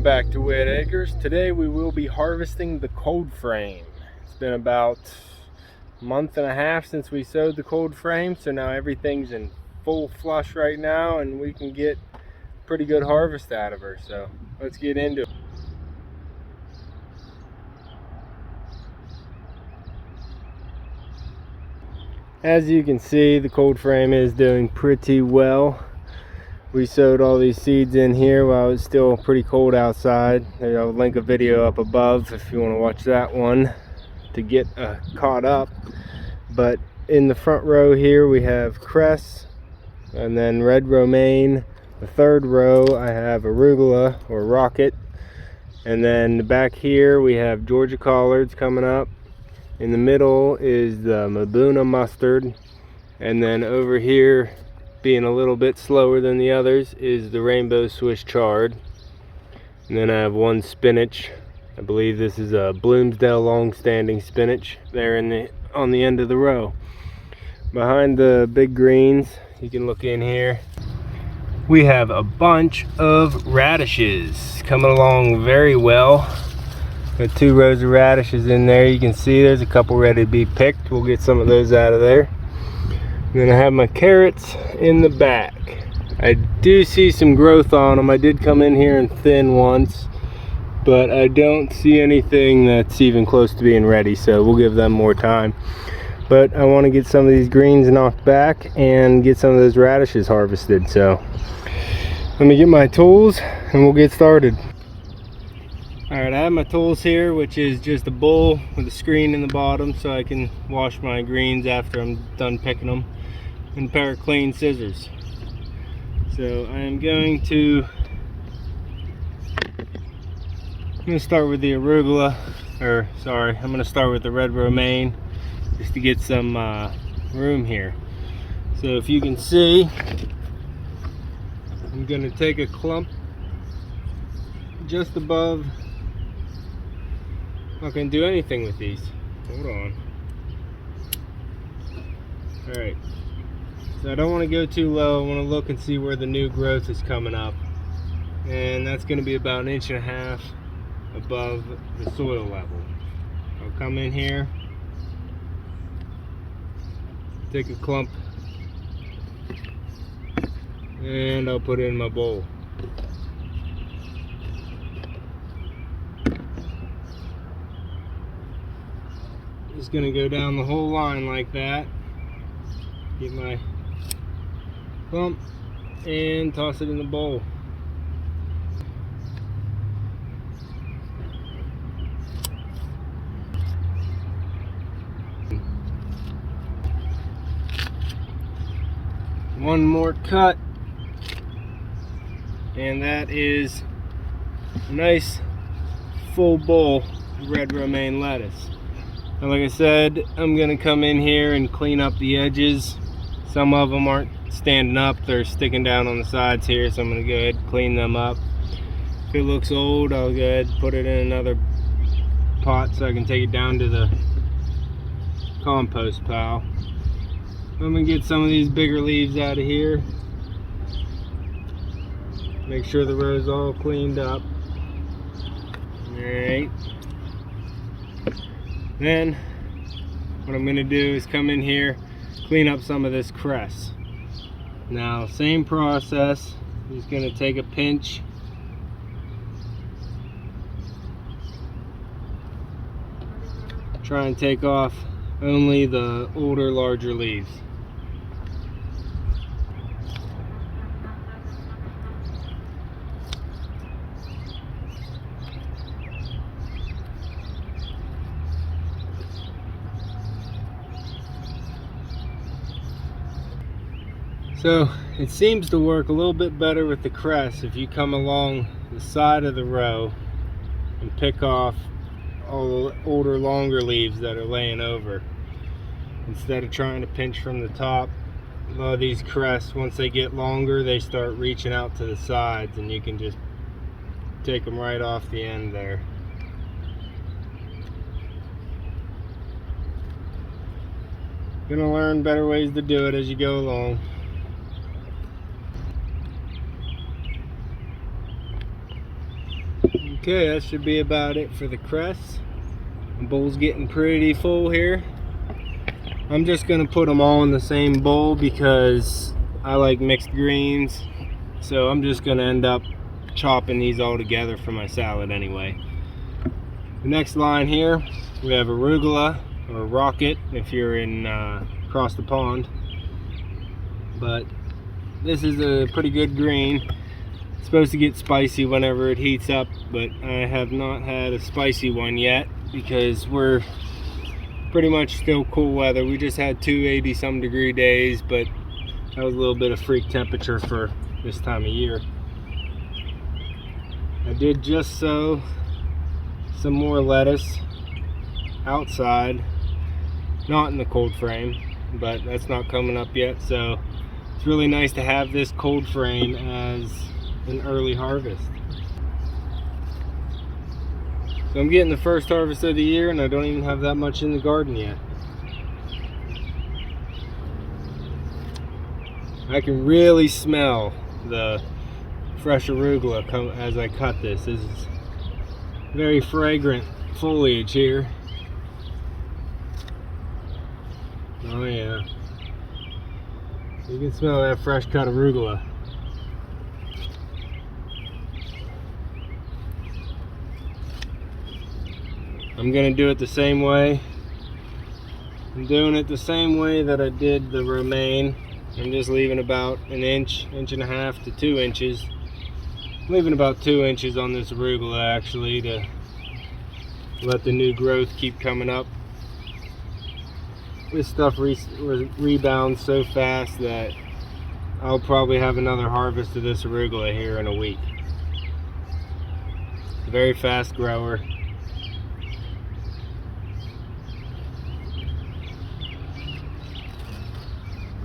back to Whitt Acres. Today we will be harvesting the cold frame. It's been about a month and a half since we sowed the cold frame, so now everything's in full flush right now and we can get pretty good harvest out of her. So let's get into it. As you can see, the cold frame is doing pretty well. We sowed all these seeds in here while it's still pretty cold outside. I'll link a video up above if you want to watch that one to get caught up. But in the front row here we have cress and then red romaine. The third row I have arugula or rocket, and then back here we have Georgia collards coming up. In the middle is the Mabuna mustard, and then over here, being a little bit slower than the others, is the rainbow Swiss chard. And then I have one spinach. I believe this is a Bloomsdale long-standing spinach there on the end of the row. Behind the big greens, you can look in here, we have a bunch of radishes coming along very well. Got 2 rows of radishes in there. You can see there's a couple ready to be picked. We'll get some of those out of there. Then I have my carrots in the back. I do see some growth on them. I did come in here and thin once, but I don't see anything that's even close to being ready, so we'll give them more time. But I want to get some of these greens knocked back and get some of those radishes harvested. So let me get my tools and we'll get started. Alright, I have my tools here, which is just a bowl with a screen in the bottom so I can wash my greens after I'm done picking them, and a pair of clean scissors. So I am going to start with the arugula, or sorry, I'm going to start with the red romaine just to get some room here. So if you can see, I'm going to take a clump just above. I'm not going to do anything with these. Hold on. Alright. So I don't want to go too low. I want to look and see where the new growth is coming up. And that's going to be about 1.5 inches above the soil level. I'll come in here, take a clump, and I'll put it in my bowl. Just gonna go down the whole line like that, get my clump and toss it in the bowl. One more cut, and that is a nice full bowl of red romaine lettuce. And like I said, I'm going to come in here and clean up the edges. Some of them aren't standing up, they're sticking down on the sides here, so I'm going to go ahead and clean them up. If it looks old, I'll go ahead and put it in another pot so I can take it down to the compost pile. I'm going to get some of these bigger leaves out of here. Make sure the row's all cleaned up. Alright. Then what I'm going to do is come in here, clean up some of this cress. Now same process, I'm just going to take a pinch, try and take off only the older, larger leaves. So it seems to work a little bit better with the cress if you come along the side of the row and pick off all the older, longer leaves that are laying over, instead of trying to pinch from the top. A lot of these cress, once they get longer, they start reaching out to the sides, and you can just take them right off the end there. Gonna learn better ways to do it as you go along. Okay, that should be about it for the cress. The bowl's getting pretty full here. I'm just gonna put them all in the same bowl because I like mixed greens. So I'm just gonna end up chopping these all together for my salad anyway. The next line here, we have arugula or rocket if you're in across the pond. But this is a pretty good green. It's supposed to get spicy whenever it heats up, but I have not had a spicy one yet because we're pretty much still cool weather. We just had 280-some degree days, but that was a little bit of freak temperature for this time of year. I did just sow some more lettuce outside, not in the cold frame, but that's not coming up yet, so it's really nice to have this cold frame as an early harvest. So I'm getting the first harvest of the year and I don't even have that much in the garden yet. I can really smell the fresh arugula as I cut this. This is very fragrant foliage here. Oh yeah. You can smell that fresh cut arugula. I'm gonna do it the same way. I'm doing it the same way that I did the romaine. I'm just leaving about an inch, inch and a half to 2 inches. I'm leaving about 2 inches on this arugula actually to let the new growth keep coming up. This stuff rebounds so fast that I'll probably have another harvest of this arugula here in a week. It's a very fast grower.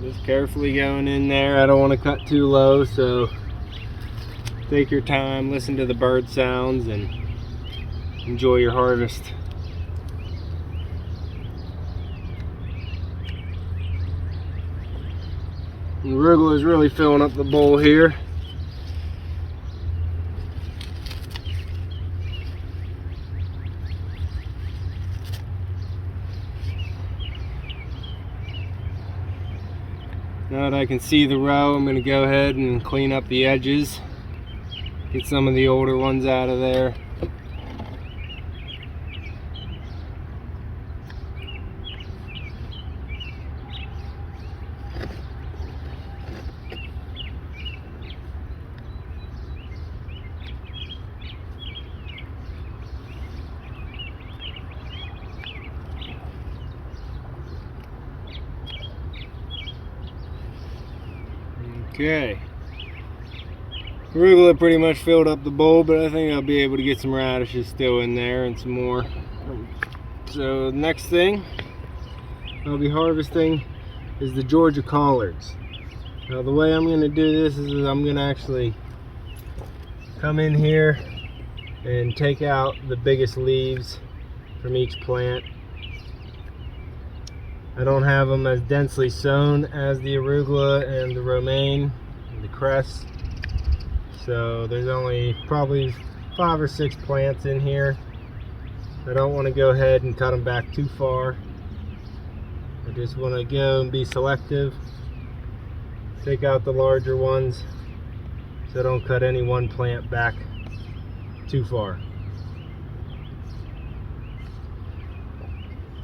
Just carefully going in there. I don't want to cut too low, so take your time, listen to the bird sounds, and enjoy your harvest. And arugula is really filling up the bowl here. Now that I can see the row, I'm going to go ahead and clean up the edges. Get some of the older ones out of there. Okay, arugula pretty much filled up the bowl, but I think I'll be able to get some radishes still in there and some more. So the next thing I'll be harvesting is the Georgia collards. Now the way I'm going to do this is I'm going to actually come in here and take out the biggest leaves from each plant. I don't have them as densely sown as the arugula and the romaine and the cress. So there's only probably 5 or 6 plants in here. I don't want to go ahead and cut them back too far. I just want to go and be selective. Take out the larger ones so I don't cut any one plant back too far.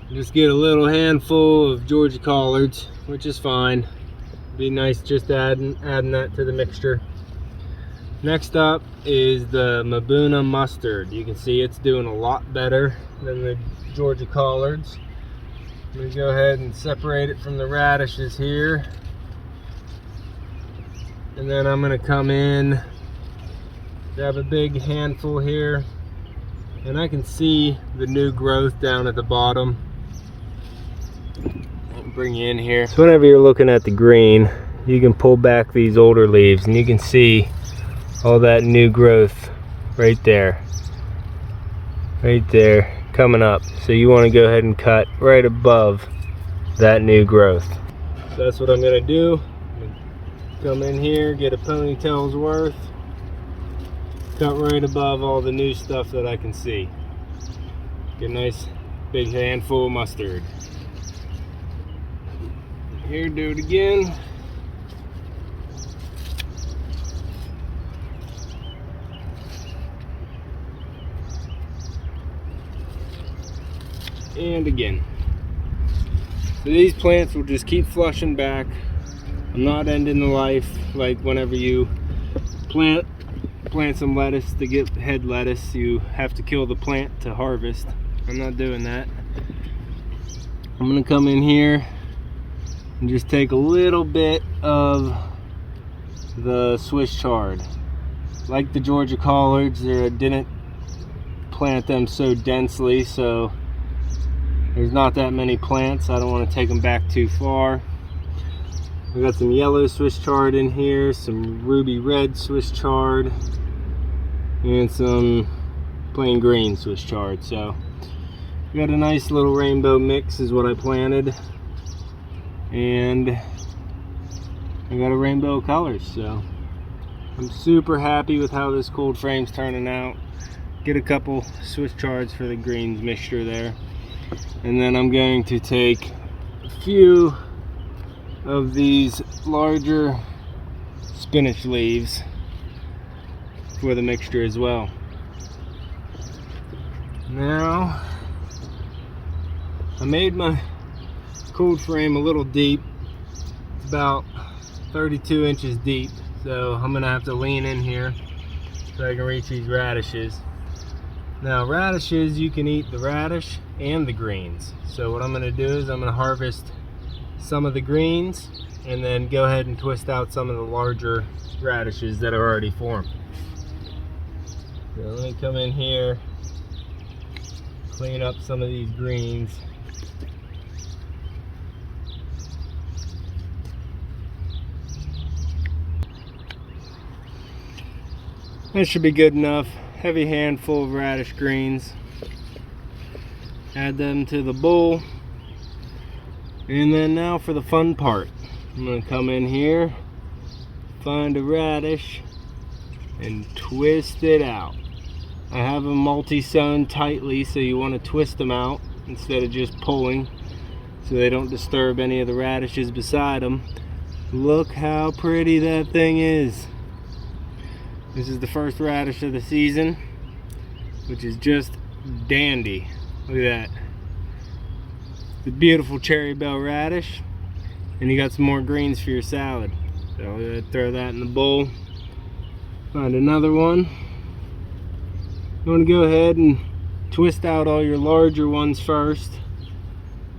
Just get a little handful of Georgia collards, which is fine. Be nice just adding that to the mixture. Next up is the Mabuna mustard. You can see it's doing a lot better than the Georgia collards. I'm going to go ahead and separate it from the radishes here. And then I'm going to come in, grab a big handful here. And I can see the new growth down at the bottom. Bring you in here. So whenever you're looking at the green, you can pull back these older leaves and you can see all that new growth right there coming up. So you want to go ahead and cut right above that new growth. So that's what I'm going to do. Come in here, get a ponytail's worth. cut right above all the new stuff that I can see. Get a nice big handful of mustard. Here, do it again. And again. So these plants will just keep flushing back. I'm not ending the life like whenever you plant some lettuce to get head lettuce, you have to kill the plant to harvest. I'm not doing that. I'm gonna come in here and just take a little bit of the Swiss chard. Like the Georgia collards, I didn't plant them so densely, so there's not that many plants. I don't want to take them back too far. We got some yellow Swiss chard in here, some ruby red Swiss chard, and some plain green Swiss chard. So we got a nice little rainbow mix is what I planted, and I got a rainbow of colors. So I'm super happy with how this cold frame's turning out. Get a couple Swiss chards for the greens mixture there. And then I'm going to take a few of these larger spinach leaves for the mixture as well. Now, I made my cold frame a little deep. It's about 32 inches deep, so I'm gonna have to lean in here so I can reach these radishes. Now, radishes, you can eat the radish and the greens. So what I'm going to do is I'm going to harvest some of the greens and then go ahead and twist out some of the larger radishes that are already formed. So let me come in here, clean up some of these greens. That should be good enough. Heavy handful of radish greens. Add them to the bowl. And then now for the fun part. I'm going to come in here, find a radish, and twist it out. I have them multi-sewn tightly, so you want to twist them out instead of just pulling, so they don't disturb any of the radishes beside them. Look how pretty that thing is. This is the first radish of the season, which is just dandy. Look at that. The beautiful cherry bell radish. And you got some more greens for your salad. So I'm going to throw that in the bowl. Find another one. You want to go ahead and twist out all your larger ones first.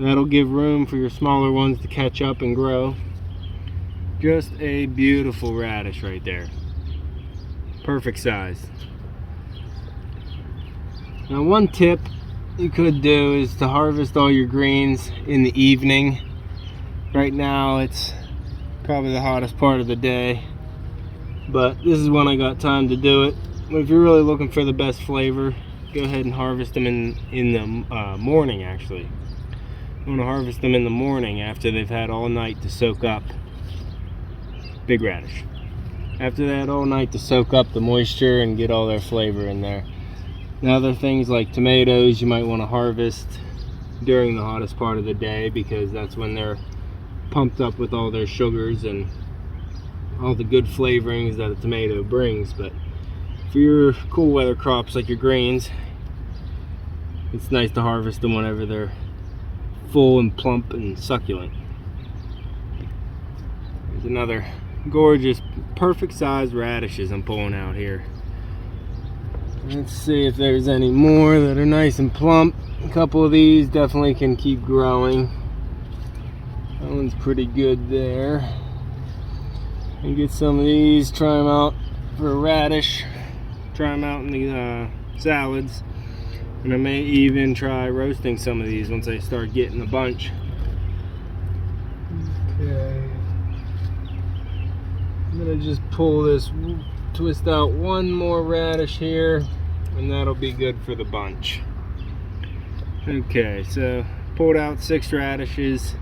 That'll give room for your smaller ones to catch up and grow. Just a beautiful radish right there. Perfect size. Now, one tip you could do is to harvest all your greens in the evening. Right now it's probably the hottest part of the day, but this is when I got time to do it. If you're really looking for the best flavor, go ahead and harvest them in the morning. Actually, you want to harvest them in the morning after they've had all night to soak up. Big radish. After they had all night to soak up the moisture and get all their flavor in there. Now, other things like tomatoes you might want to harvest during the hottest part of the day, because that's when they're pumped up with all their sugars and all the good flavorings that a tomato brings. But for your cool weather crops like your greens, it's nice to harvest them whenever they're full and plump and succulent. There's another gorgeous, perfect size radishes I'm pulling out here. Let's see if there's any more that are nice and plump. A couple of these definitely can keep growing. That one's pretty good there. And get some of these, try them out for a radish. Try them out in the salads. And I may even try roasting some of these once I start getting a bunch. Okay. I'm gonna just pull this, twist out one more radish here, and that'll be good for the bunch. Okay, so pulled out 6 radishes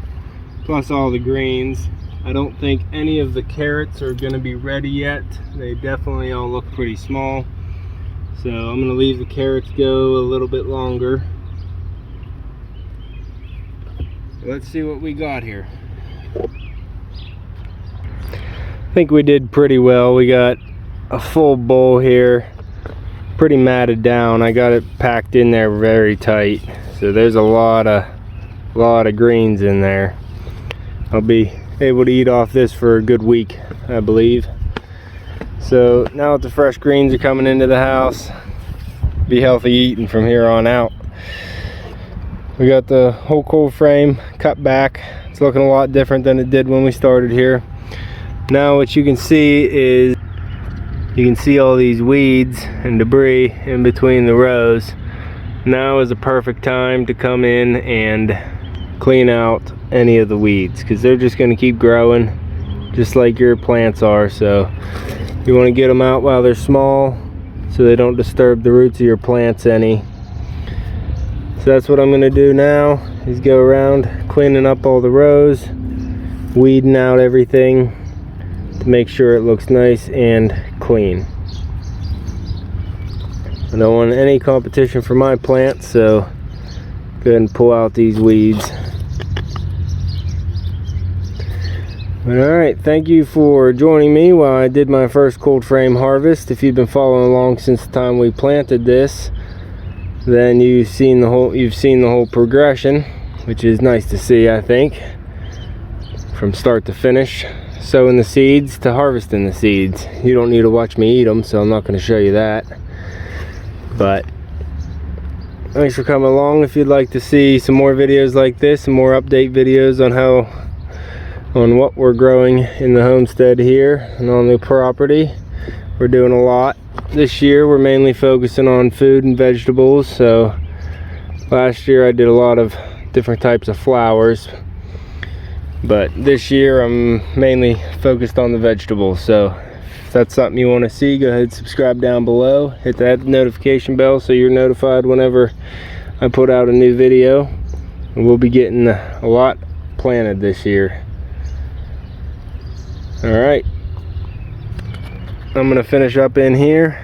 plus all the greens. I don't think any of the carrots are gonna be ready yet. They definitely all look pretty small. So I'm going to leave the carrots go a little bit longer. Let's see what we got here. I think we did pretty well. We got a full bowl here, pretty matted down. I got it packed in there very tight. So there's a lot of greens in there. I'll be able to eat off this for a good week, I believe. So now that the fresh greens are coming into the house, be healthy eating from here on out. We got the whole cold frame cut back. It's looking a lot different than it did when we started here. Now what you can see is, you can see all these weeds and debris in between the rows. Now is a perfect time to come in and clean out any of the weeds, because they're just going to keep growing just like your plants are. So you want to get them out while they're small so they don't disturb the roots of your plants any. So that's what I'm going to do now, is go around cleaning up all the rows, weeding out everything to make sure it looks nice and clean. I don't want any competition for my plants, so go ahead and pull out these weeds. Alright, thank you for joining me while I did my first cold frame harvest. If you've been following along since the time we planted this, then you've seen the whole progression, which is nice to see, I think, from start to finish. Sowing the seeds to harvesting the seeds. You don't need to watch me eat them, so I'm not going to show you that. But thanks for coming along. If you'd like to see some more videos like this and more update videos on what we're growing in the homestead here and on the property, we're doing a lot. This year we're mainly focusing on food and vegetables. So last year I did a lot of different types of flowers, but this year I'm mainly focused on the vegetables. So if that's something you want to see, go ahead and subscribe down below, hit that notification bell so you're notified whenever I put out a new video. And we'll be getting a lot planted this year. Alright, I'm going to finish up in here,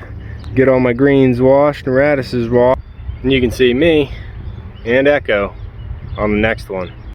get all my greens washed and radishes washed, and you can see me and Echo on the next one.